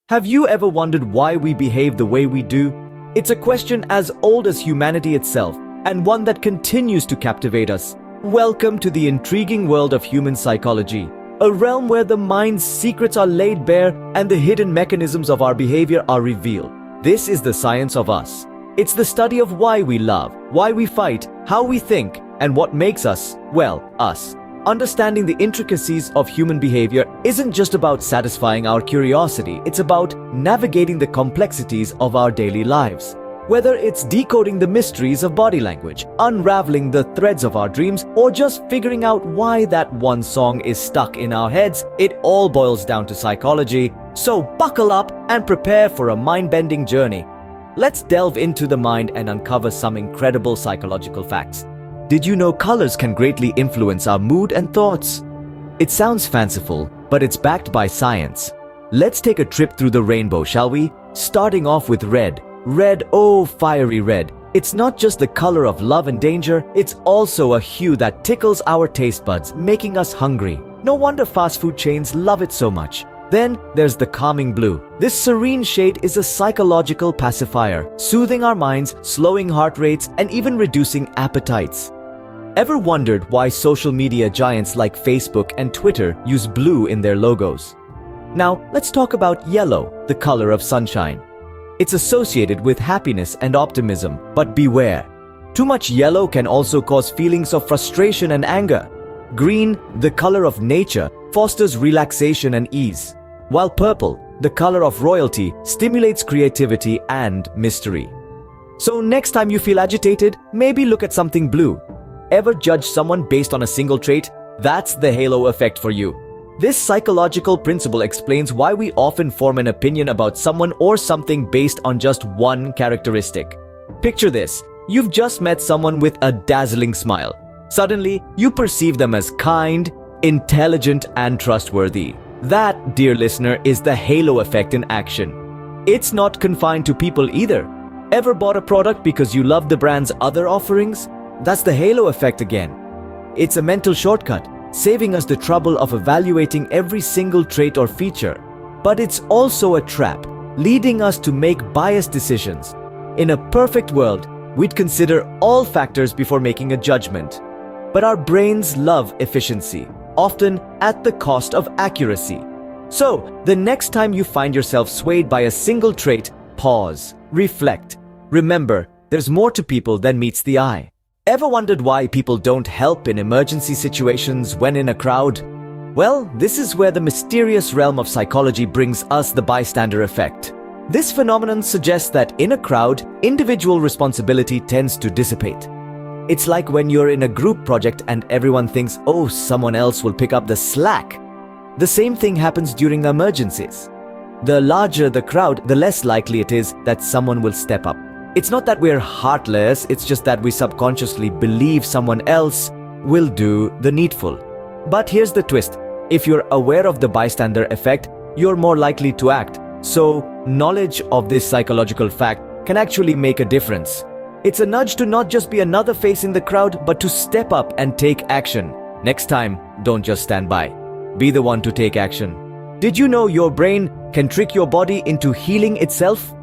Have you ever wondered why we behave the way we do? It's a question as old as humanity itself, and one that continues to captivate us. Welcome to the intriguing world of human psychology, a realm where the mind's secrets are laid bare and the hidden mechanisms of our behavior are revealed. This is the science of us. It's the study of why we love, why we fight, how we think, and what makes us, well, us. Understanding the intricacies of human behavior isn't just about satisfying our curiosity, it's about navigating the complexities of our daily lives. Whether it's decoding the mysteries of body language, unraveling the threads of our dreams, or just figuring out why that one song is stuck in our heads, it all boils down to psychology. So buckle up and prepare for a mind-bending journey. Let's delve into the mind and uncover some incredible psychological facts. Did you know colors can greatly influence our mood and thoughts? It sounds fanciful, but it's backed by science. Let's take a trip through the rainbow, shall we? Starting off with red. Red, oh, fiery red. It's not just the color of love and danger, it's also a hue that tickles our taste buds, making us hungry. No wonder fast food chains love it so much. Then there's the calming blue. This serene shade is a psychological pacifier, soothing our minds, slowing heart rates, and even reducing appetites. Ever wondered why social media giants like Facebook and Twitter use blue in their logos? Now, let's talk about yellow, the color of sunshine. It's associated with happiness and optimism, but beware. Too much yellow can also cause feelings of frustration and anger. Green, the color of nature, fosters relaxation and ease, while purple, the color of royalty, stimulates creativity and mystery. So next time you feel agitated, maybe look at something blue. Ever judge someone based on a single trait? That's the halo effect for you. This psychological principle explains why we often form an opinion about someone or something based on just one characteristic. Picture this. You've just met someone with a dazzling smile. Suddenly, you perceive them as kind, intelligent, and trustworthy. That, dear listener, is the halo effect in action. It's not confined to people either. Ever bought a product because you love the brand's other offerings? That's the halo effect again. It's a mental shortcut, saving us the trouble of evaluating every single trait or feature. But it's also a trap, leading us to make biased decisions. In a perfect world, we'd consider all factors before making a judgment. But our brains love efficiency, often at the cost of accuracy. So, the next time you find yourself swayed by a single trait, pause, reflect. Remember, there's more to people than meets the eye. Ever wondered why people don't help in emergency situations when in a crowd? Well, this is where the mysterious realm of psychology brings us the bystander effect. This phenomenon suggests that in a crowd, individual responsibility tends to dissipate. It's like when you're in a group project and everyone thinks, oh, someone else will pick up the slack. The same thing happens during emergencies. The larger the crowd, the less likely it is that someone will step up. It's not that we're heartless, it's just that we subconsciously believe someone else will do the needful. But here's the twist. If you're aware of the bystander effect, you're more likely to act. So, knowledge of this psychological fact can actually make a difference. It's a nudge to not just be another face in the crowd, but to step up and take action. Next time, don't just stand by. Be the one to take action. Did you know your brain can trick your body into healing itself?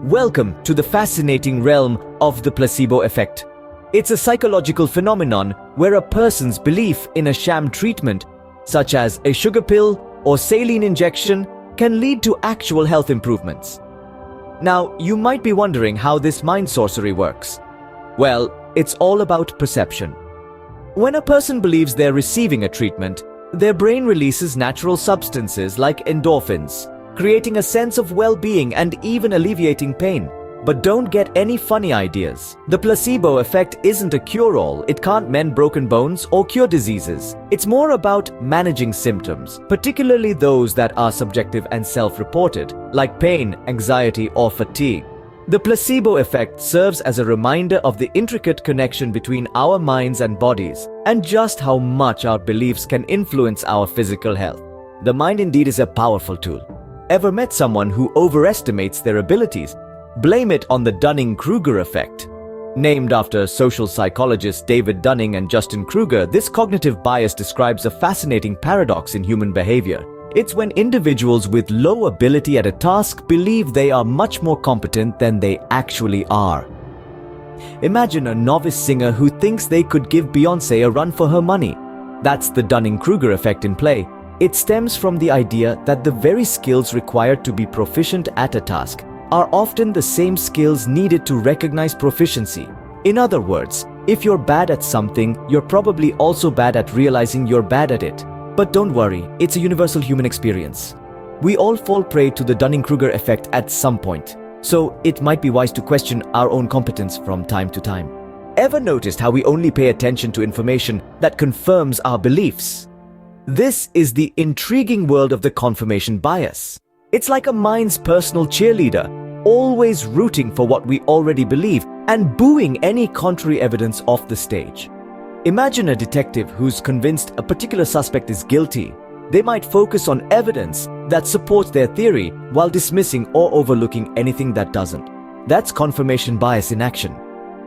Welcome to the fascinating realm of the placebo effect. It's a psychological phenomenon where a person's belief in a sham treatment, such as a sugar pill or saline injection, can lead to actual health improvements. Now, you might be wondering how this mind sorcery works. Well, it's all about perception. When a person believes they're receiving a treatment, their brain releases natural substances like endorphins, creating a sense of well-being and even alleviating pain. But don't get any funny ideas. The placebo effect isn't a cure-all. It can't mend broken bones or cure diseases. It's more about managing symptoms, particularly those that are subjective and self-reported, like pain, anxiety, or fatigue. The placebo effect serves as a reminder of the intricate connection between our minds and bodies, and just how much our beliefs can influence our physical health. The mind indeed is a powerful tool. Ever met someone who overestimates their abilities? Blame it on the Dunning-Kruger effect. Named after social psychologists David Dunning and Justin Kruger, this cognitive bias describes a fascinating paradox in human behavior. It's when individuals with low ability at a task believe they are much more competent than they actually are. Imagine a novice singer who thinks they could give Beyoncé a run for her money. That's the Dunning-Kruger effect in play. It stems from the idea that the very skills required to be proficient at a task are often the same skills needed to recognize proficiency. In other words, if you're bad at something, you're probably also bad at realizing you're bad at it. But don't worry, it's a universal human experience. We all fall prey to the Dunning-Kruger effect at some point, so it might be wise to question our own competence from time to time. Ever noticed how we only pay attention to information that confirms our beliefs? This is the intriguing world of the confirmation bias. It's like a mind's personal cheerleader, always rooting for what we already believe and booing any contrary evidence off the stage. Imagine a detective who's convinced a particular suspect is guilty. They might focus on evidence that supports their theory while dismissing or overlooking anything that doesn't. That's confirmation bias in action.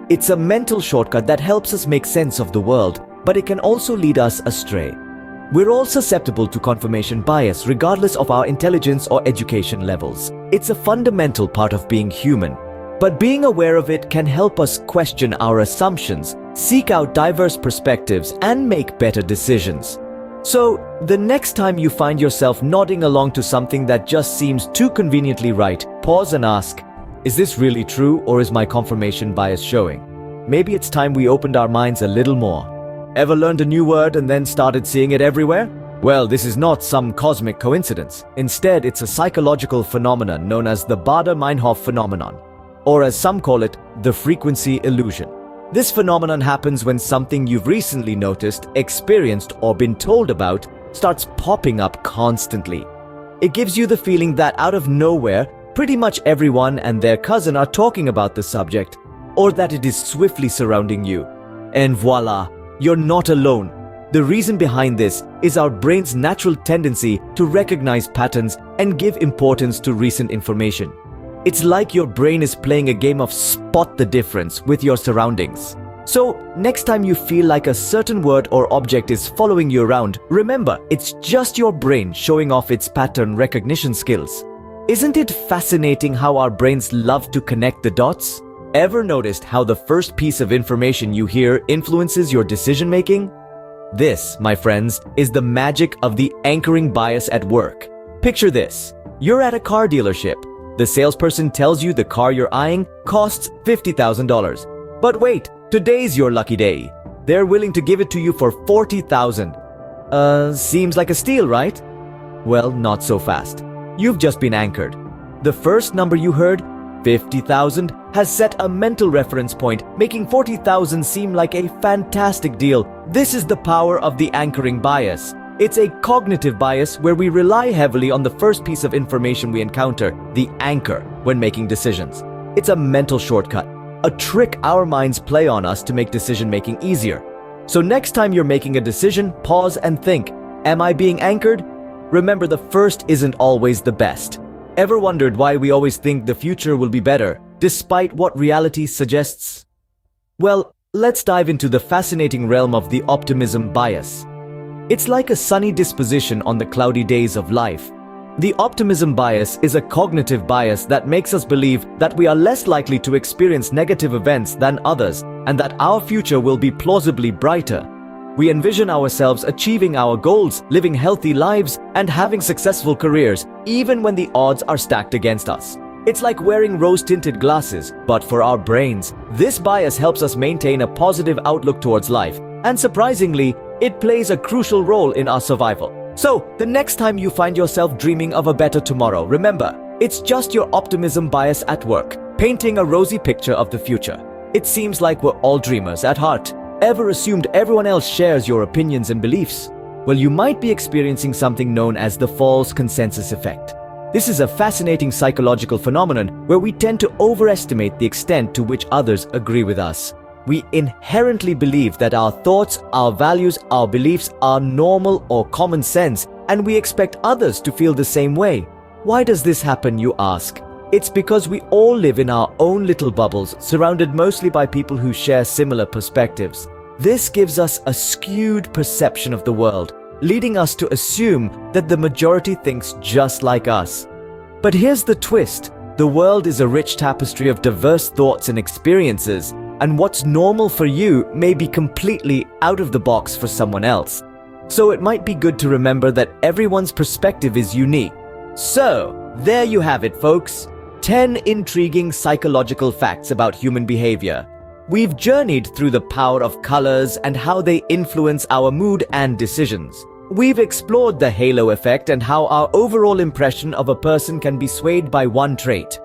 It's a mental shortcut that helps us make sense of the world, but it can also lead us astray. We're all susceptible to confirmation bias regardless of our intelligence or education levels. It's a fundamental part of being human. But being aware of it can help us question our assumptions, seek out diverse perspectives, and make better decisions. So, the next time you find yourself nodding along to something that just seems too conveniently right, pause and ask, is this really true, or is my confirmation bias showing? Maybe it's time we opened our minds a little more. Ever learned a new word and then started seeing it everywhere? Well, this is not some cosmic coincidence. Instead, it's a psychological phenomenon known as the Baader-Meinhof phenomenon, or as some call it, the frequency illusion. This phenomenon happens when something you've recently noticed, experienced, or been told about starts popping up constantly. It gives you the feeling that out of nowhere, pretty much everyone and their cousin are talking about the subject, or that it is swiftly surrounding you. And voila, you're not alone. The reason behind this is our brain's natural tendency to recognize patterns and give importance to recent information. It's like your brain is playing a game of spot the difference with your surroundings. So, next time you feel like a certain word or object is following you around, remember, it's just your brain showing off its pattern recognition skills. Isn't it fascinating how our brains love to connect the dots? Ever noticed how the first piece of information you hear influences your decision making? This, my friends, is the magic of the anchoring bias at work. Picture this. You're at a car dealership. The salesperson tells you the car you're eyeing costs $50,000. But wait, today's your lucky day. They're willing to give it to you for $40,000. Seems like a steal, right? Well, not so fast. You've just been anchored. The first number you heard, 50,000, has set a mental reference point, making 40,000 seem like a fantastic deal. This is the power of the anchoring bias. It's a cognitive bias where we rely heavily on the first piece of information we encounter, the anchor, when making decisions. It's a mental shortcut, a trick our minds play on us to make decision-making easier. So next time you're making a decision, pause and think, am I being anchored? Remember, the first isn't always the best. Ever wondered why we always think the future will be better, despite what reality suggests? Well, let's dive into the fascinating realm of the optimism bias. It's like a sunny disposition on the cloudy days of life. The optimism bias is a cognitive bias that makes us believe that we are less likely to experience negative events than others and that our future will be plausibly brighter. We envision ourselves achieving our goals, living healthy lives, and having successful careers, even when the odds are stacked against us. It's like wearing rose-tinted glasses, but for our brains, this bias helps us maintain a positive outlook towards life, and surprisingly, it plays a crucial role in our survival. So, the next time you find yourself dreaming of a better tomorrow, remember, it's just your optimism bias at work, painting a rosy picture of the future. It seems like we're all dreamers at heart. Ever assumed everyone else shares your opinions and beliefs? Well, you might be experiencing something known as the false consensus effect. This is a fascinating psychological phenomenon where we tend to overestimate the extent to which others agree with us. We inherently believe that our thoughts, our values, our beliefs are normal or common sense, and we expect others to feel the same way. Why does this happen, you ask? It's because we all live in our own little bubbles, surrounded mostly by people who share similar perspectives. This gives us a skewed perception of the world. leading us to assume that the majority thinks just like us. But here's the twist. The world is a rich tapestry of diverse thoughts and experiences, and what's normal for you may be completely out of the box for someone else. So it might be good to remember that everyone's perspective is unique. So, there you have it, folks. 10 intriguing psychological facts about human behavior. We've journeyed through the power of colors and how they influence our mood and decisions. We've explored the halo effect and how our overall impression of a person can be swayed by one trait.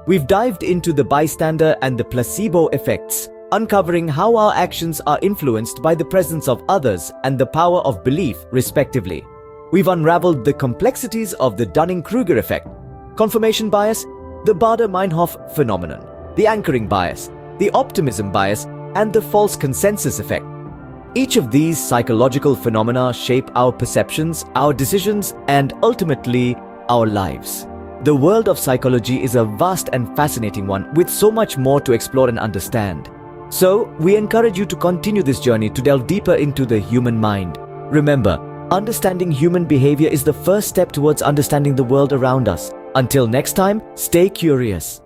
We've dived into the bystander and the placebo effects, uncovering how our actions are influenced by the presence of others and the power of belief, respectively. We've unraveled the complexities of the Dunning-Kruger effect, confirmation bias, the Baader-Meinhof phenomenon, the anchoring bias, the optimism bias, and the false consensus effect. Each of these psychological phenomena shape our perceptions, our decisions, and ultimately, our lives. The world of psychology is a vast and fascinating one with so much more to explore and understand. So, we encourage you to continue this journey to delve deeper into the human mind. Remember, understanding human behavior is the first step towards understanding the world around us. Until next time, stay curious.